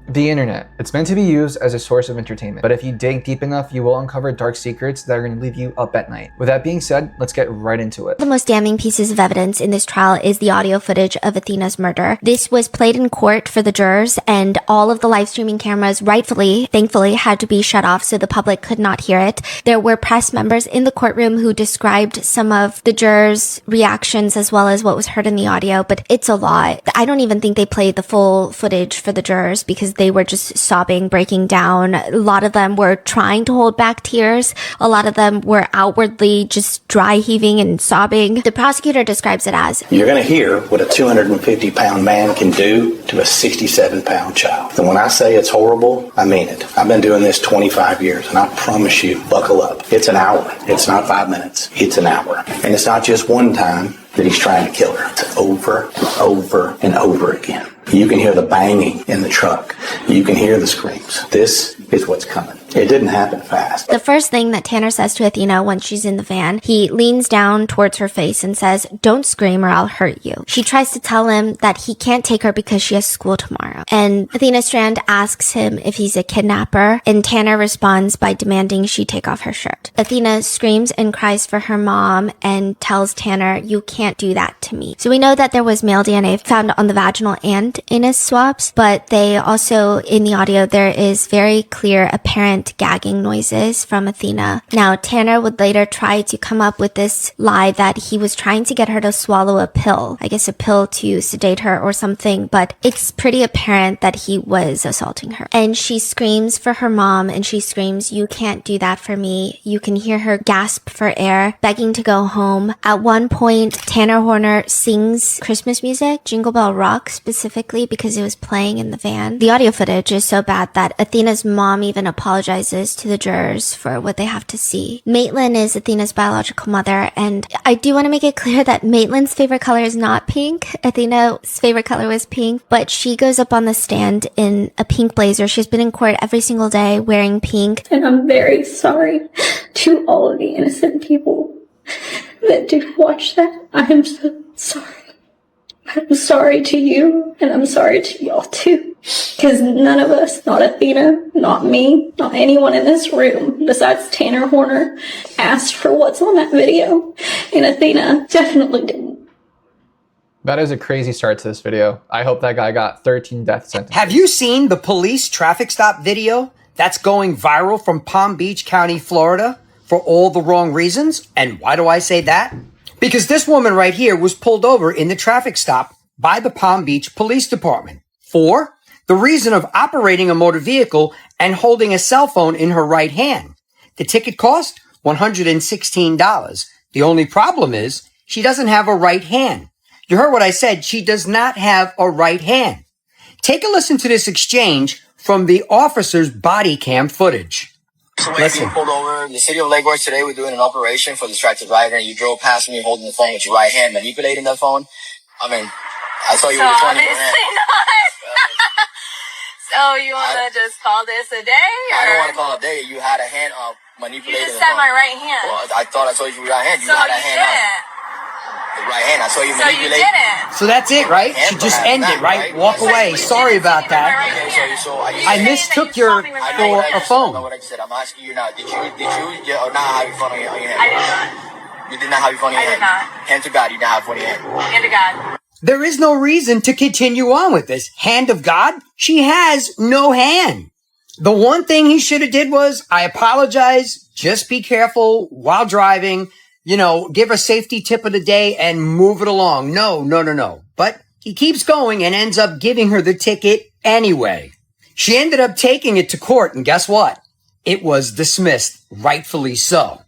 The internet. It's meant to be used as a source of entertainment, but if you dig deep enough, you will uncover dark secrets that are going to leave you up at night. With that being said, let's get right into it. The most damning pieces of evidence in this trial is the audio footage of Athena's murder. This was played in court for the jurors, and all of the live streaming cameras thankfully, had to be shut off so the public could not hear it. There were press members in the courtroom who described some of the jurors' reactions as well as what was heard in the audio, but it's a lot. I don't even think they played the full footage for the jurors because they were just sobbing, breaking down. A lot of them were trying to hold back tears. A lot of them were outwardly just dry heaving and sobbing. The prosecutor describes it as, "You're going to hear what a 250-pound man can do to a 67-pound child. And when I say it's horrible, I mean it. I've been doing this 25 years, and I promise you, buckle up. It's an hour. It's not 5 minutes. It's an hour. And it's not just one time that he's trying to kill her. It's over, over, and over again. You can hear the banging in the truck. You can hear the screams. This is what's coming. It didn't happen fast." The first thing that Tanner says to Athena when she's in the van, he leans down towards her face and says, "Don't scream or I'll hurt you." She tries to tell him that he can't take her because she has school tomorrow. And Athena Strand asks him if he's a kidnapper, and Tanner responds by demanding she take off her shirt. Athena screams and cries for her mom and tells Tanner, "You can't do that to me." So we know that there was male DNA found on the vaginal and anus swabs, but they also, in the audio, there is very clear apparent gagging noises from Athena. Now, Tanner would later try to come up with this lie that he was trying to get her to swallow a pill. I guess a pill to sedate her or something, but it's pretty apparent that he was assaulting her. And she screams for her mom and she screams, "You can't do that for me." You can hear her gasp for air, begging to go home. At one point, Tanner Horner sings Christmas music, Jingle Bell Rock specifically, because it was playing in the van. The audio footage is so bad that Athena's mom even apologizes to the jurors for what they have to see. Maitland is Athena's biological mother, and I do want to make it clear that Maitland's favorite color is not pink. Athena's favorite color was pink, but she goes up on the stand in a pink blazer. She's been in court every single day wearing pink. And I'm very sorry to all of the innocent people that did watch that. I am so sorry. I'm sorry to you, and I'm sorry to y'all too. Because none of us, not Athena, not me, not anyone in this room, besides Tanner Horner, asked for what's on that video. And Athena definitely didn't. That is a crazy start to this video. I hope that guy got 13 death sentences. Have you seen the police traffic stop video that's going viral from Palm Beach County, Florida, for all the wrong reasons? And why do I say that? Because this woman right here was pulled over in the traffic stop by the Palm Beach Police Department for the reason of operating a motor vehicle and holding a cell phone in her right hand. The ticket cost $116. The only problem is she doesn't have a right hand. You heard what I said. She does not have a right hand. Take a listen to this exchange from the officer's body cam footage. So when you pulled over in the city of Lake Worth today, we're doing an operation for distracted driver, and you drove past me holding the phone with your right hand, manipulating that phone. I mean, I saw you with your phone in your hand. So you want to just call this a day? Or? I don't want to call it a day. You had a hand up manipulating. You just said my right hand. Well, I thought I saw you with your right hand. You so had a you hand didn't. up. The right hand. I saw you manipulating. So you didn't. So that's it, right? She just ended, right? Walk away. Sorry about that. I mistook your for a phone. What I said. I'm asking you now. Did you or not have your phone on your hand? I did not. You did not have your phone on your hand? I did not. Hand to God, you did not have your phone on your hand. Hand to God. There is no reason to continue on with this. Hand of God? She has no hand. The one thing he should have did was, I apologize, just be careful while driving, give a safety tip of the day and move it along. No. But he keeps going and ends up giving her the ticket anyway. She ended up taking it to court, and guess what? It was dismissed, rightfully so.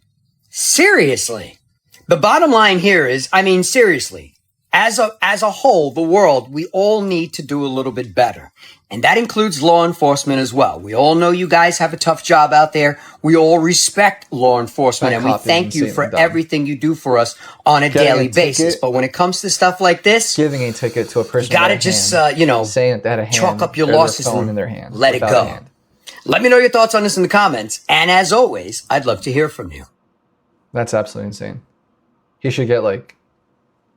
Seriously. The bottom line here is, seriously, as a whole, the world, we all need to do a little bit better. And that includes law enforcement as well. We all know you guys have a tough job out there. We all respect law enforcement, and we thank you for everything you do for us on a daily basis. But when it comes to stuff like this, giving a ticket to a person, you gotta just, saying that they had a hand, chalk up your losses and let it go. Let me know your thoughts on this in the comments. And as always, I'd love to hear from you. That's absolutely insane. He should get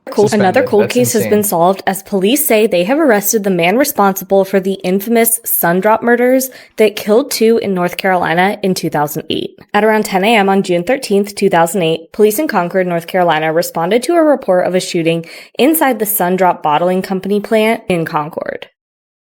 Another cold That's case has insane. been solved as police say they have arrested the man responsible for the infamous Sundrop murders that killed 2 in North Carolina in 2008. At around 10 a.m. on June 13th, 2008, police in Concord, North Carolina responded to a report of a shooting inside the Sundrop Bottling Company plant in Concord.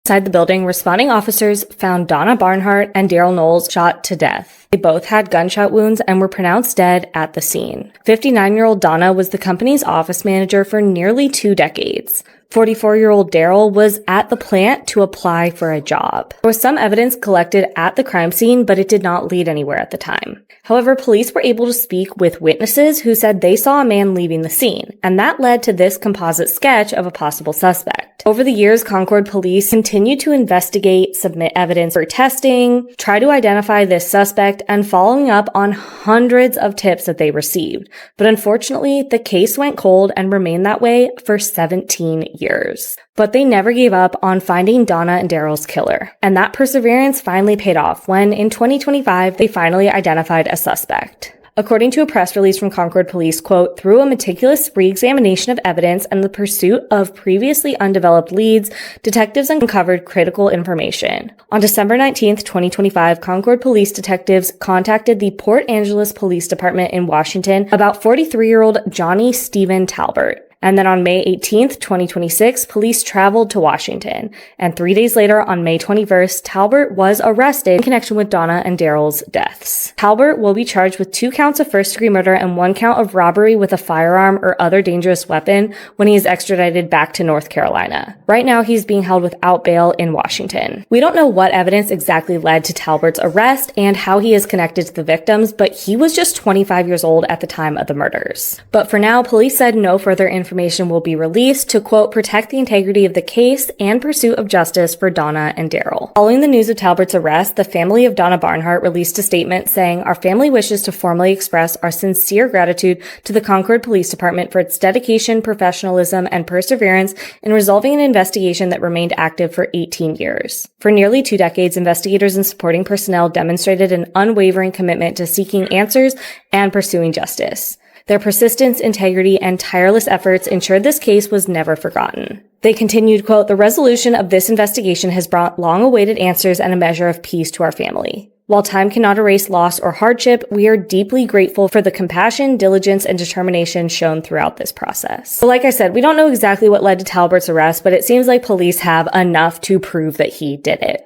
Inside the building, responding officers found Donna Barnhart and Daryl Knowles shot to death. They both had gunshot wounds and were pronounced dead at the scene. 59-year-old Donna was the company's office manager for nearly 2 decades. 44-year-old Daryl was at the plant to apply for a job. There was some evidence collected at the crime scene, but it did not lead anywhere at the time. However, police were able to speak with witnesses who said they saw a man leaving the scene, and that led to this composite sketch of a possible suspect. Over the years, Concord police continued to investigate, submit evidence for testing, try to identify this suspect, and following up on hundreds of tips that they received. But unfortunately, the case went cold and remained that way for 17 years. But they never gave up on finding Donna and Daryl's killer. And that perseverance finally paid off when, in 2025, they finally identified a suspect. According to a press release from Concord Police, quote, through a meticulous re-examination of evidence and the pursuit of previously undeveloped leads, detectives uncovered critical information. On December 19th, 2025, Concord Police detectives contacted the Port Angeles Police Department in Washington about 43-year-old Johnny Stephen Talbert. And then on May 18th, 2026, police traveled to Washington. And 3 days later, on May 21st, Talbert was arrested in connection with Donna and Daryl's deaths. Talbert will be charged with 2 counts of first-degree murder and 1 count of robbery with a firearm or other dangerous weapon when he is extradited back to North Carolina. Right now, he's being held without bail in Washington. We don't know what evidence exactly led to Talbert's arrest and how he is connected to the victims, but he was just 25 years old at the time of the murders. But for now, police said no further information will be released to, quote, protect the integrity of the case and pursuit of justice for Donna and Daryl. Following the news of Talbert's arrest, the family of Donna Barnhart released a statement saying, our family wishes to formally express our sincere gratitude to the Concord Police Department for its dedication, professionalism, and perseverance in resolving an investigation that remained active for 18 years. For nearly 2 decades, investigators and supporting personnel demonstrated an unwavering commitment to seeking answers and pursuing justice. Their persistence, integrity, and tireless efforts ensured this case was never forgotten. They continued, quote, the resolution of this investigation has brought long-awaited answers and a measure of peace to our family. While time cannot erase loss or hardship, we are deeply grateful for the compassion, diligence, and determination shown throughout this process. So like I said, we don't know exactly what led to Talbert's arrest, but it seems like police have enough to prove that he did it.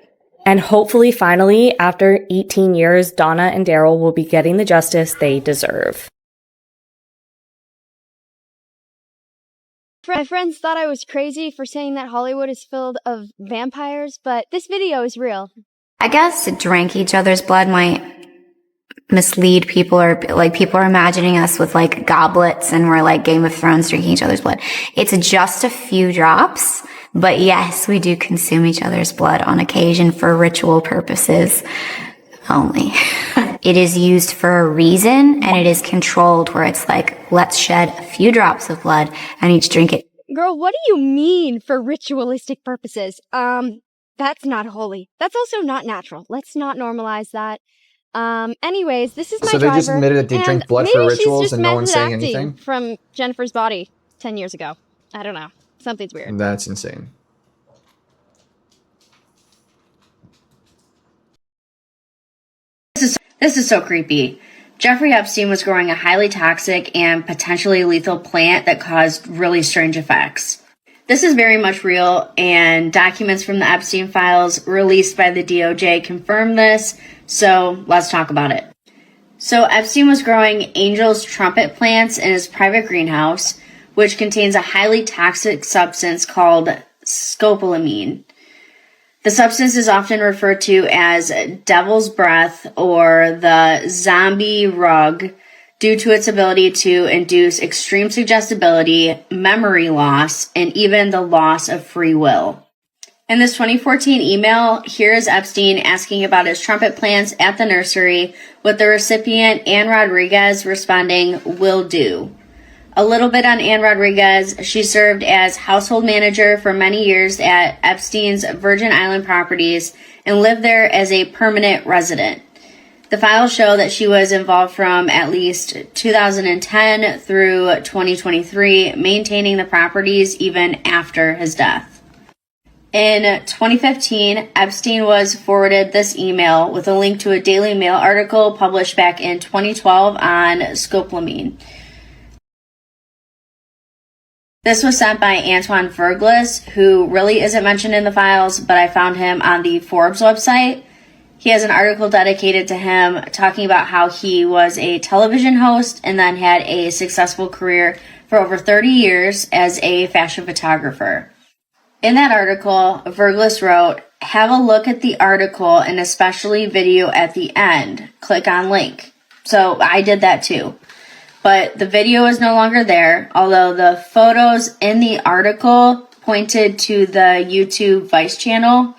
And hopefully, finally, after 18 years, Donna and Daryl will be getting the justice they deserve. My friends thought I was crazy for saying that Hollywood is filled of vampires, but this video is real. I guess drink each other's blood might mislead people, or like people are imagining us with like goblets and we're like Game of Thrones drinking each other's blood. It's just a few drops, but yes, we do consume each other's blood on occasion for ritual purposes only. It is used for a reason, and it is controlled where it's like, let's shed a few drops of blood and each drink it. Girl, what do you mean for ritualistic purposes? That's not holy. That's also not natural. Let's not normalize that. Anyways, this is my So they driver, just admitted that they drink blood for maybe she's rituals just and no one's saying method acting anything? from Jennifer's body 10 years ago. I don't know. Something's weird. That's insane. This is so creepy. Jeffrey Epstein was growing a highly toxic and potentially lethal plant that caused really strange effects. This is very much real, and documents from the Epstein files released by the DOJ confirm this, so let's talk about it. So Epstein was growing Angel's trumpet plants in his private greenhouse, which contains a highly toxic substance called scopolamine. The substance is often referred to as devil's breath or the zombie rug due to its ability to induce extreme suggestibility, memory loss, and even the loss of free will. In this 2014 email, here is Epstein asking about his trumpet plants at the nursery, with the recipient, Ann Rodriguez, responding, "Will do." A little bit on Ann Rodriguez. She served as household manager for many years at Epstein's Virgin Island properties and lived there as a permanent resident. The files show that she was involved from at least 2010 through 2023, maintaining the properties even after his death. In 2015, Epstein was forwarded this email with a link to a Daily Mail article published back in 2012 on scopolamine. This was sent by Antoine Verglas, who really isn't mentioned in the files, but I found him on the Forbes website. He has an article dedicated to him talking about how he was a television host and then had a successful career for over 30 years as a fashion photographer. In that article, Verglas wrote, "Have a look at the article and especially video at the end. Click on link." So I did that too. But the video is no longer there, although the photos in the article pointed to the YouTube Vice channel.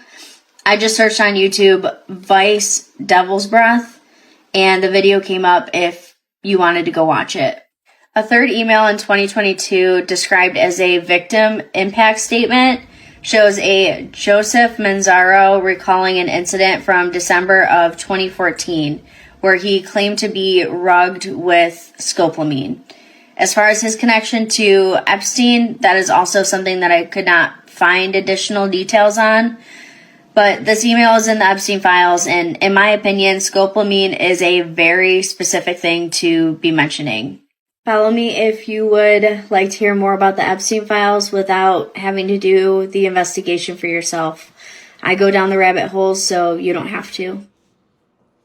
I just searched on YouTube Vice Devil's Breath, and the video came up if you wanted to go watch it. A third email in 2022, described as a victim impact statement, shows a Joseph Manzaro recalling an incident from December of 2014, where he claimed to be rugged with scopolamine. As far as his connection to Epstein, that is also something that I could not find additional details on. But this email is in the Epstein files, and in my opinion, scopolamine is a very specific thing to be mentioning. Follow me if you would like to hear more about the Epstein files without having to do the investigation for yourself. I go down the rabbit holes, so you don't have to.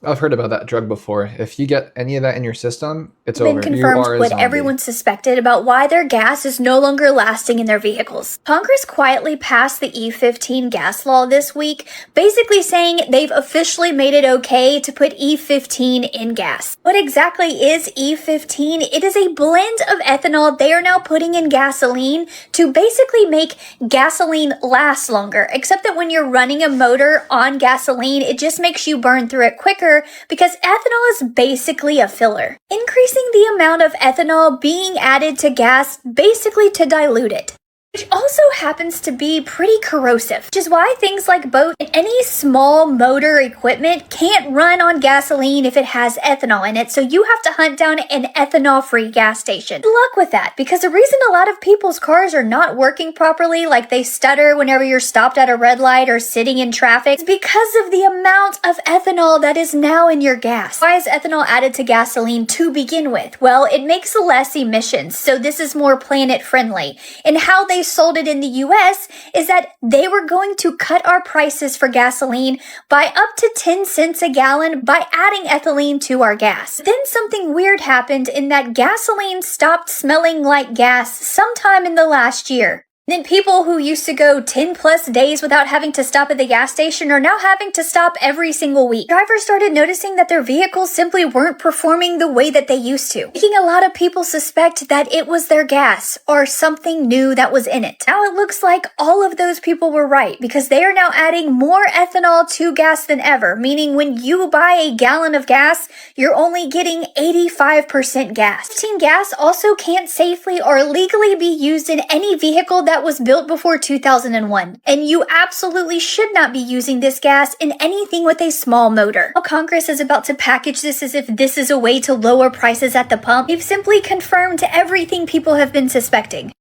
I've heard about that drug before. If you get any of that in your system, it's been over. confirmed You are a what zombie. everyone suspected about why their gas is no longer lasting in their vehicles. Congress quietly passed the E15 gas law this week, basically saying they've officially made it okay to put E15 in gas. What exactly is E15? It is a blend of ethanol they are now putting in gasoline to basically make gasoline last longer, except that when you're running a motor on gasoline, it just makes you burn through it quicker because ethanol is basically a filler, increasing the amount of ethanol being added to gas basically to dilute it, which also happens to be pretty corrosive, which is why things like boats and any small motor equipment can't run on gasoline if it has ethanol in it, so you have to hunt down an ethanol-free gas station. Good luck with that, because the reason a lot of people's cars are not working properly, like they stutter whenever you're stopped at a red light or sitting in traffic, is because of the amount of ethanol that is now in your gas. Why is ethanol added to gasoline to begin with? Well, it makes less emissions, so this is more planet-friendly. And how they sold it in the US is that they were going to cut our prices for gasoline by up to 10 cents a gallon by adding ethylene to our gas. Then something weird happened in that gasoline stopped smelling like gas sometime in the last year. Then people who used to go 10 plus days without having to stop at the gas station are now having to stop every single week. Drivers started noticing that their vehicles simply weren't performing the way that they used to, making a lot of people suspect that it was their gas or something new that was in it. Now it looks like all of those people were right, because they are now adding more ethanol to gas than ever, meaning when you buy a gallon of gas, you're only getting 85% gas. 15 gas also can't safely or legally be used in any vehicle that was built before 2001, and you absolutely should not be using this gas in anything with a small motor. While Congress is about to package this as if this is a way to lower prices at the pump, they've simply confirmed everything people have been suspecting.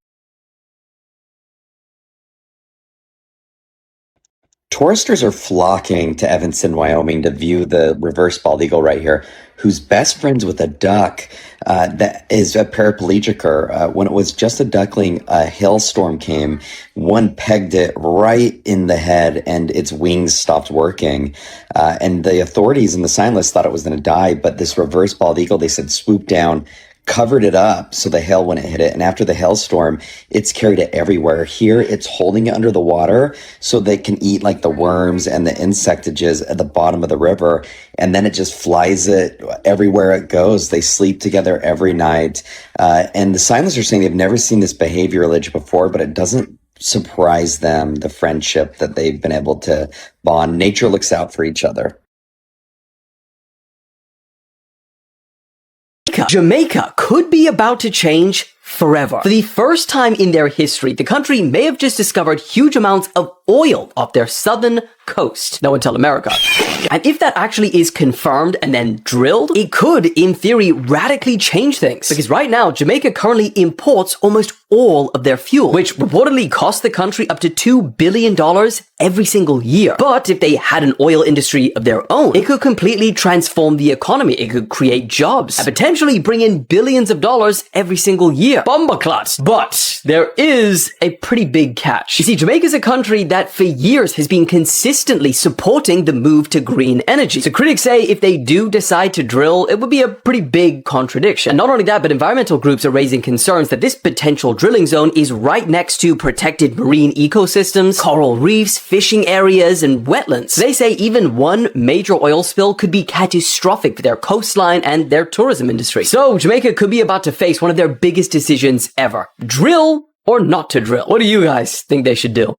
Touristers are flocking to Evanston, Wyoming to view the reverse bald eagle right here, who's best friends with a duck that is a paraplegic. When it was just a duckling, a hailstorm came. One pegged it right in the head and its wings stopped working. And the authorities and the scientists thought it was going to die, but this reverse bald eagle, they said, swooped down, covered it up so the hail wouldn't hit it. And after the hailstorm, it's carried it everywhere. Here, it's holding it under the water so they can eat like the worms and the insectages at the bottom of the river. And then it just flies it everywhere it goes. They sleep together every night. And the scientists are saying they've never seen this behaviorally before, but it doesn't surprise them, the friendship that they've been able to bond. Nature looks out for each other. Jamaica could be about to change forever. For the first time in their history, the country may have just discovered huge amounts of oil off their southern coast. No one tell America. And if that actually is confirmed and then drilled, it could, in theory, radically change things. Because right now, Jamaica currently imports almost all of their fuel, which reportedly costs the country up to $2 billion every single year. But if they had an oil industry of their own, it could completely transform the economy. It could create jobs and potentially bring in billions of dollars every single year. Bombaclat. But there is a pretty big catch. You see, Jamaica is a country that for years has been consistently supporting the move to green energy. So critics say if they do decide to drill, it would be a pretty big contradiction. And not only that, but environmental groups are raising concerns that this potential drilling zone is right next to protected marine ecosystems, coral reefs, fishing areas, and wetlands. They say even one major oil spill could be catastrophic for their coastline and their tourism industry. So Jamaica could be about to face one of their biggest decisions ever. Drill or not to drill? What do you guys think they should do?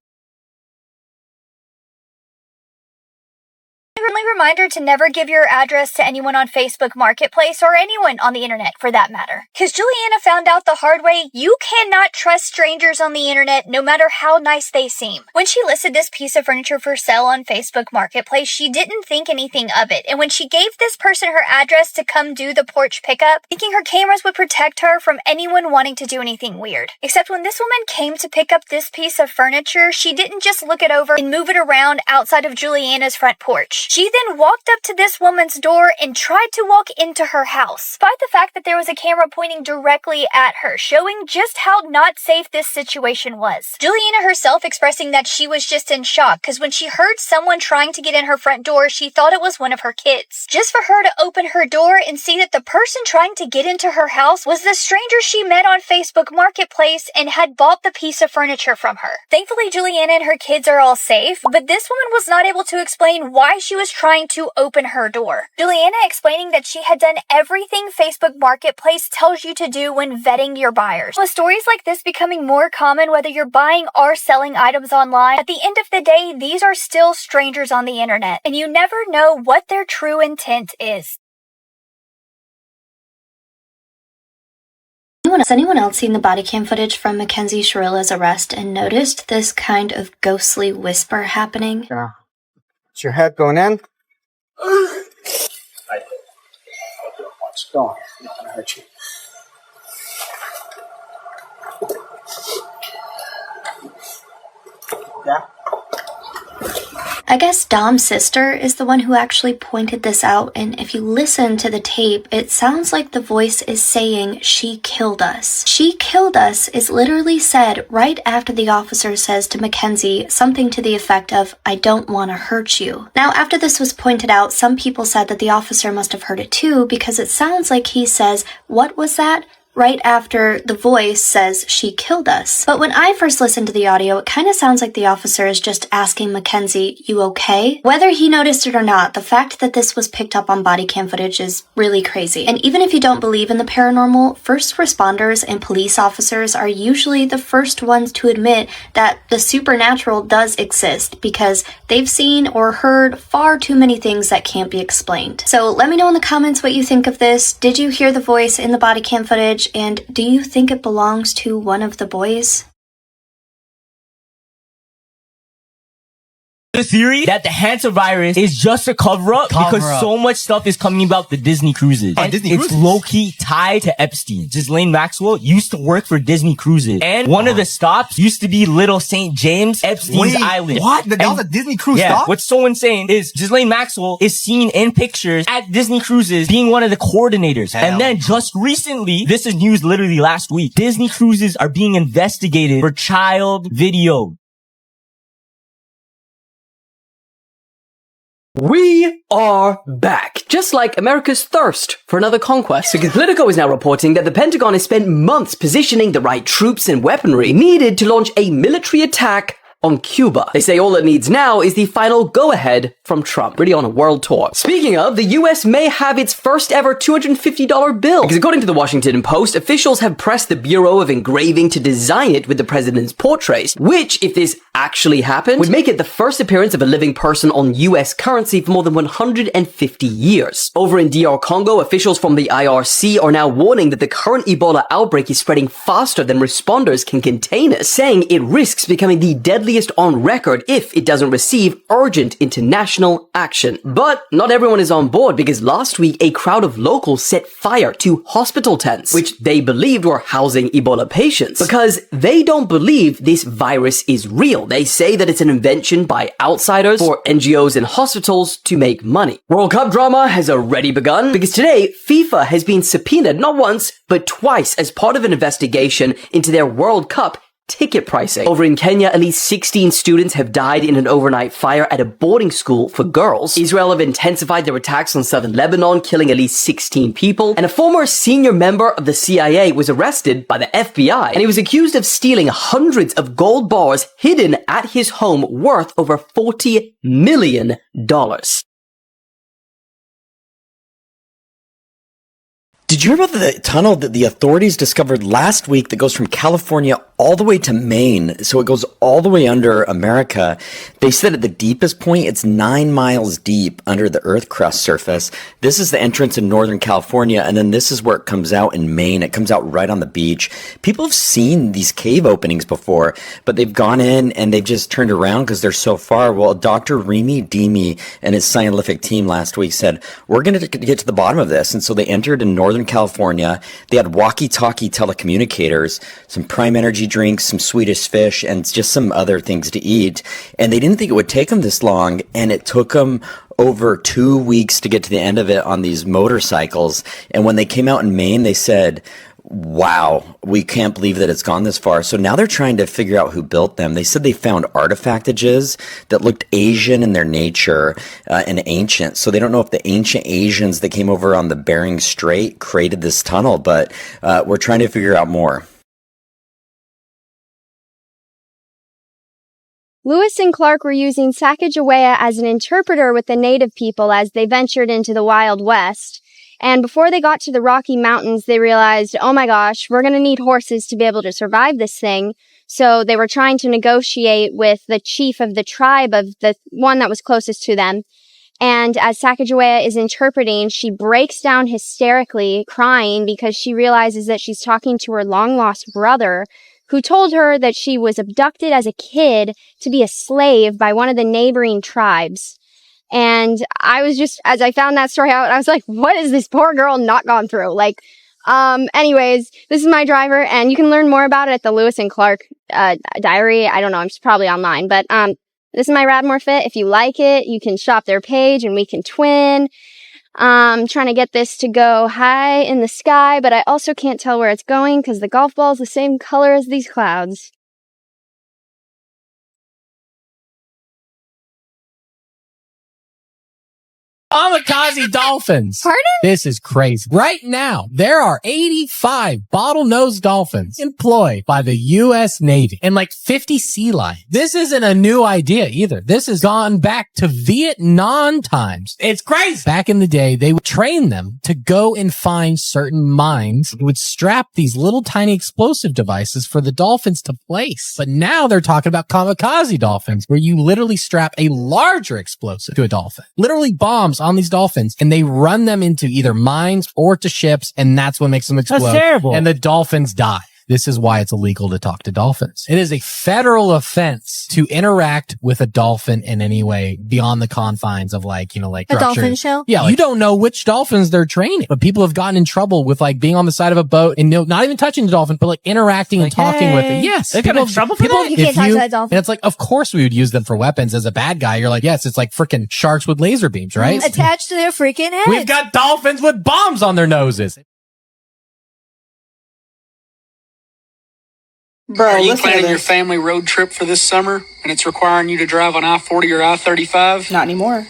Friendly reminder to never give your address to anyone on Facebook Marketplace or anyone on the internet for that matter. Because Juliana found out the hard way, you cannot trust strangers on the internet no matter how nice they seem. When she listed this piece of furniture for sale on Facebook Marketplace, she didn't think anything of it. And when she gave this person her address to come do the porch pickup, thinking her cameras would protect her from anyone wanting to do anything weird. Except when this woman came to pick up this piece of furniture, she didn't just look it over and move it around outside of Juliana's front porch. She then walked up to this woman's door and tried to walk into her house, despite the fact that there was a camera pointing directly at her, showing just how not safe this situation was. Juliana herself expressing that she was just in shock, because when she heard someone trying to get in her front door, she thought it was one of her kids. Just for her to open her door and see that the person trying to get into her house was the stranger she met on Facebook Marketplace and had bought the piece of furniture from her. Thankfully, Juliana and her kids are all safe, but this woman was not able to explain why she was trying to open her door. Juliana explaining that she had done everything Facebook Marketplace tells you to do when vetting your buyers. With stories like this becoming more common whether you're buying or selling items online, at the end of the day, these are still strangers on the internet, and you never know what their true intent is. Has anyone else seen the body cam footage from Mackenzie Sharilla's arrest and noticed this kind of ghostly whisper happening? Yeah. Is your head going in? Go on. I'm not gonna hurt you. Yeah? I guess Dom's sister is the one who actually pointed this out, and if you listen to the tape, it sounds like the voice is saying, "She killed us." "She killed us" is literally said right after the officer says to Mackenzie something to the effect of, "I don't want to hurt you." Now, after this was pointed out, some people said that the officer must have heard it too, because it sounds like he says, "What was that?" right after the voice says, "She killed us." But when I first listened to the audio, it kind of sounds like the officer is just asking Mackenzie, "You okay?" Whether he noticed it or not, the fact that this was picked up on body cam footage is really crazy. And even if you don't believe in the paranormal, first responders and police officers are usually the first ones to admit that the supernatural does exist, because they've seen or heard far too many things that can't be explained. So let me know in the comments what you think of this. Did you hear the voice in the body cam footage? And do you think it belongs to one of the boys? The theory that the hantavirus is just a cover-up because so much stuff is coming about the Disney cruises. And it's low-key tied to Epstein. Ghislaine Maxwell used to work for Disney Cruises. And one of the stops used to be Little St. James, Epstein's Island. What? That was a Disney cruise stop? What's so insane is Ghislaine Maxwell is seen in pictures at Disney Cruises being one of the coordinators. And then just recently, this is news literally last week, Disney Cruises are being investigated for child video. We are back, just like America's thirst for another conquest. Because Politico is now reporting that the Pentagon has spent months positioning the right troops and weaponry needed to launch a military attack on Cuba. They say all it needs now is the final go-ahead from Trump, really on a world tour. Speaking of, the US may have its first ever $250 bill. Because according to the Washington Post, officials have pressed the Bureau of Engraving to design it with the president's portrait, which, if this actually happened, would make it the first appearance of a living person on US currency for more than 150 years. Over in DR Congo, officials from the IRC are now warning that the current Ebola outbreak is spreading faster than responders can contain it, saying it risks becoming the deadliest deadliest on record if it doesn't receive urgent international action. But not everyone is on board, because last week a crowd of locals set fire to hospital tents, which they believed were housing Ebola patients, because they don't believe this virus is real. They say that it's an invention by outsiders for NGOs and hospitals to make money. World Cup drama has already begun, because today FIFA has been subpoenaed not once but twice as part of an investigation into their World Cup ticket pricing. Over in Kenya, at least 16 students have died in an overnight fire at a boarding school for girls. Israel have intensified their attacks on southern Lebanon, killing at least 16 people. And a former senior member of the CIA was arrested by the FBI, and he was accused of stealing hundreds of gold bars hidden at his home worth over $40 million. Did you hear about the tunnel that the authorities discovered last week that goes from California all the way to Maine? So it goes all the way under America. They said at the deepest point, it's 9 miles deep under the Earth crust surface. This is the entrance in Northern California, and then this is where it comes out in Maine. It comes out right on the beach. People have seen these cave openings before, but they've gone in and they've just turned around because they're so far. Well, Dr. Remy Demi and his scientific team last week said, we're going to get to the bottom of this. And so they entered in Northern California. They had walkie-talkie telecommunicators, some Prime Energy drinks, some Swedish fish, and just some other things to eat. And they didn't think it would take them this long, and it took them over 2 weeks to get to the end of it on these motorcycles. And when they came out in Maine, they said, wow, we can't believe that it's gone this far. So now they're trying to figure out who built them. They said they found artifactages that looked Asian in their nature and ancient. So they don't know if the ancient Asians that came over on the Bering Strait created this tunnel, but we're trying to figure out more. Lewis and Clark were using Sacagawea as an interpreter with the native people as they ventured into the Wild West. And before they got to the Rocky Mountains, they realized, oh my gosh, we're going to need horses to be able to survive this thing. So they were trying to negotiate with the chief of the tribe of the one that was closest to them. And as Sacagawea is interpreting, she breaks down hysterically, crying because she realizes that she's talking to her long-lost brother, who told her that she was abducted as a kid to be a slave by one of the neighboring tribes. And I was just, as I found that story out, I was like, what is this poor girl not gone through? Anyways, this is my driver, and you can learn more about it at the Lewis and Clark, diary. I don't know, I'm just probably online, but, this is my Radmore Fit. If you like it, you can shop their page and we can twin. I'm trying to get this to go high in the sky, but I also can't tell where it's going because the golf ball is the same color as these clouds. Kamikaze dolphins. Pardon? This is crazy. Right now, there are 85 bottlenose dolphins employed by the U.S. Navy and like 50 sea lions. This isn't a new idea either. This has gone back to Vietnam times. It's crazy. Back in the day, they would train them to go and find certain mines. They would strap these little tiny explosive devices for the dolphins to place. But now they're talking about kamikaze dolphins, where you literally strap a larger explosive to a dolphin. Literally bombs on these dolphins, and they run them into either mines or to ships, and that's what makes them explode. That's terrible. And the dolphins die. This is why it's illegal to talk to dolphins. It is a federal offense to interact with a dolphin in any way beyond the confines of a dolphin show? Yeah, you don't know which dolphins they're training, but people have gotten in trouble with being on the side of a boat and not even touching the dolphin, but interacting and talking with it. Yes. They got in trouble for that? You can't talk to that dolphin. And it's of course we would use them for weapons as a bad guy. You're yes, it's freaking sharks with laser beams, right? Attached to their freaking heads. We've got dolphins with bombs on their noses. Bro, are you planning your family road trip for this summer and it's requiring you to drive on I-40 or I-35? Not anymore.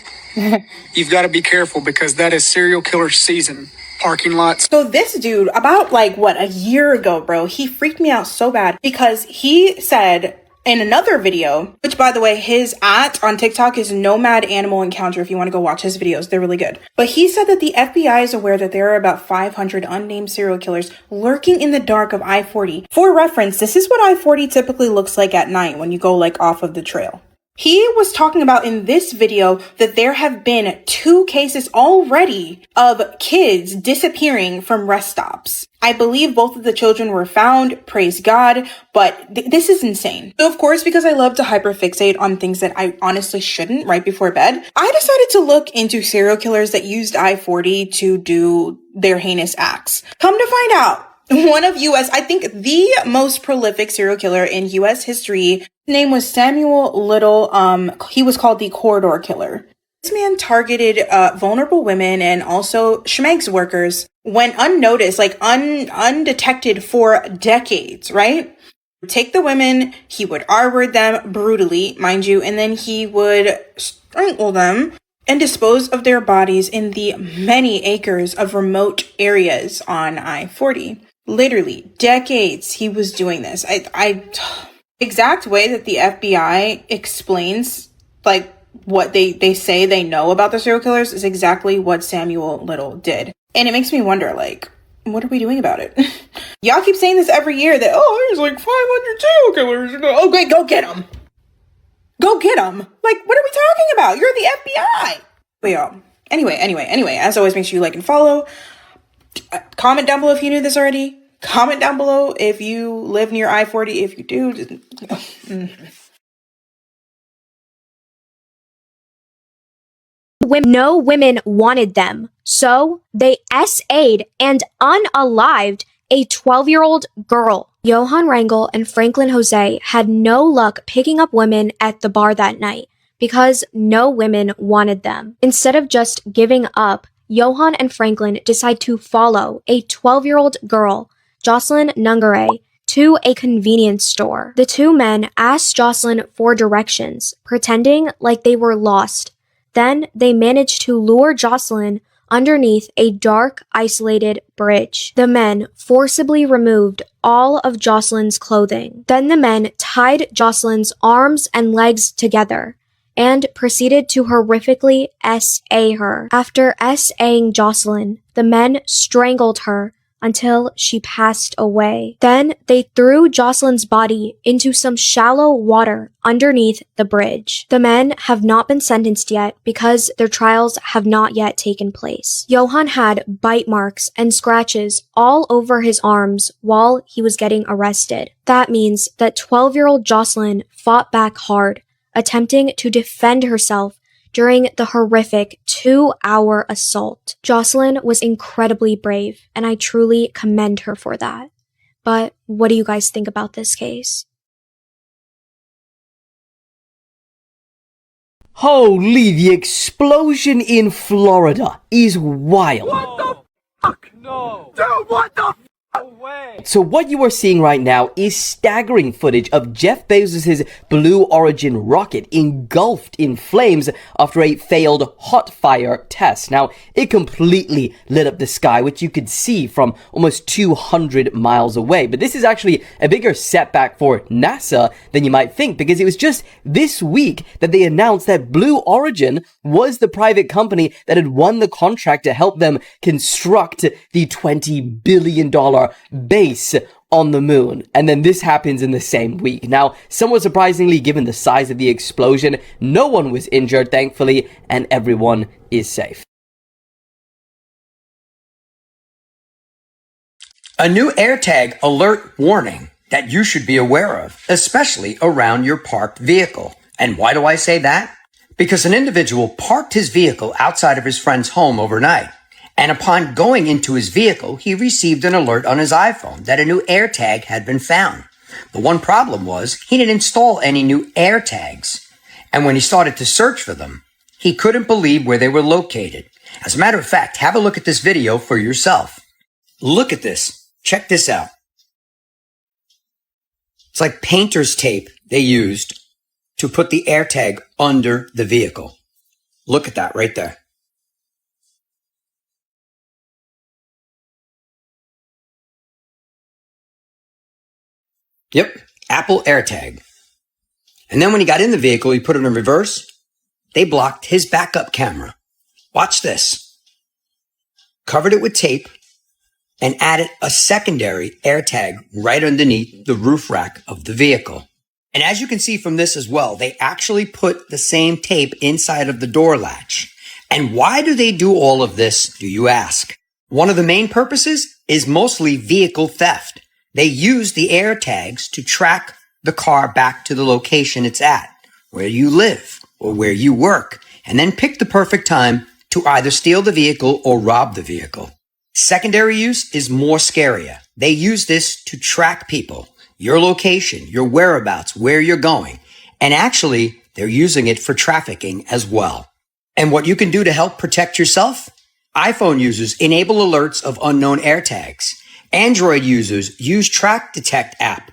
You've got to be careful because that is serial killer season. Parking lots. So this dude, about a year ago, bro, he freaked me out so bad because he said in another video, which by the way, his on TikTok is Nomad Animal Encounter if you want to go watch his videos. They're really good. But he said that the FBI is aware that there are about 500 unnamed serial killers lurking in the dark of I-40. For reference, this is what I-40 typically looks like at night when you go off of the trail. He was talking about in this video that there have been 2 cases already of kids disappearing from rest stops. I believe both of the children were found, praise God, but this is insane. So of course, because I love to hyperfixate on things that I honestly shouldn't right before bed, I decided to look into serial killers that used I-40 to do their heinous acts. Come to find out, one of I think the most prolific serial killer in US history, his name was Samuel Little. He was called the Corridor Killer. This man targeted vulnerable women and also schmegs workers when unnoticed, like undetected for decades, right? Take the women, he would R-word them brutally, mind you, and then he would strangle them and dispose of their bodies in the many acres of remote areas on I-40. Literally, decades he was doing this. Exact way that the FBI explains, like, what they say they know about the serial killers is exactly what Samuel Little did. And it makes me wonder, like, what are we doing about it? Y'all keep saying this every year that, oh, there's like 500 serial killers. Oh, great, go get them. Go get them. Like, what are we talking about? You're the FBI. But y'all, anyway, as always, make sure you like and follow. Comment down below if you knew this already. Comment down below if you live near I-40. If you do, just... No women wanted them, so they SA'd and unalived a 12-year-old girl. Johann Rangel and Franklin Jose had no luck picking up women at the bar that night because no women wanted them. Instead of just giving up, Johann and Franklin decide to follow a 12-year-old girl, Jocelyn Nungare, to a convenience store. The 2 men asked Jocelyn for directions, pretending like they were lost. Then they managed to lure Jocelyn underneath a dark, isolated bridge. The men forcibly removed all of Jocelyn's clothing. Then the men tied Jocelyn's arms and legs together and proceeded to horrifically SA her. After SAing Jocelyn, the men strangled her until she passed away. Then they threw Jocelyn's body into some shallow water underneath the bridge. The men have not been sentenced yet because their trials have not yet taken place. Johann had bite marks and scratches all over his arms while he was getting arrested. That means that 12-year-old Jocelyn fought back hard, attempting to defend herself during the horrific 2-hour assault. Jocelyn was incredibly brave, and I truly commend her for that. But what do you guys think about this case? Holy, the explosion in Florida is wild. What the fuck? No. Dude, what the way. So what you are seeing right now is staggering footage of Jeff Bezos' Blue Origin rocket engulfed in flames after a failed hot fire test. Now, it completely lit up the sky, which you could see from almost 200 miles away. But this is actually a bigger setback for NASA than you might think, because it was just this week that they announced that Blue Origin was the private company that had won the contract to help them construct the $20 billion base on the moon. And then this happens in the same week. Now, somewhat surprisingly, given the size of the explosion, no one was injured, thankfully, and everyone is safe. A new AirTag alert warning that you should be aware of, especially around your parked vehicle. And why do I say that? Because an individual parked his vehicle outside of his friend's home overnight. And upon going into his vehicle, he received an alert on his iPhone that a new AirTag had been found. The one problem was he didn't install any new AirTags. And when he started to search for them, he couldn't believe where they were located. As a matter of fact, have a look at this video for yourself. Look at this. Check this out. It's like painter's tape they used to put the AirTag under the vehicle. Look at that right there. Yep, Apple AirTag. And then when he got in the vehicle, he put it in reverse. They blocked his backup camera. Watch this. Covered it with tape and added a secondary AirTag right underneath the roof rack of the vehicle. And as you can see from this as well, they actually put the same tape inside of the door latch. And why do they do all of this, do you ask? One of the main purposes is mostly vehicle theft. They use the air tags to track the car back to the location it's at, where you live or where you work, and then pick the perfect time to either steal the vehicle or rob the vehicle. Secondary use is more scarier. They use this to track people, your location, your whereabouts, where you're going. And actually, they're using it for trafficking as well. And what you can do to help protect yourself? iPhone users enable alerts of unknown AirTags. Android users use Track Detect app.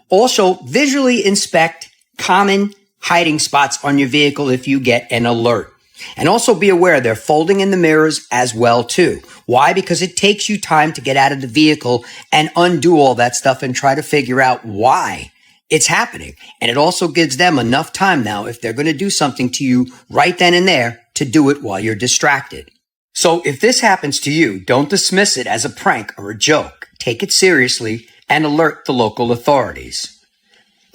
Also, visually inspect common hiding spots on your vehicle if you get an alert. And also be aware they're folding in the mirrors as well too. Why? Because it takes you time to get out of the vehicle and undo all that stuff and try to figure out why it's happening. And it also gives them enough time now, if they're going to do something to you right then and there, to do it while you're distracted. So if this happens to you, don't dismiss it as a prank or a joke. Take it seriously and alert the local authorities.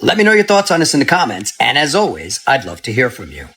Let me know your thoughts on this in the comments. And as always, I'd love to hear from you.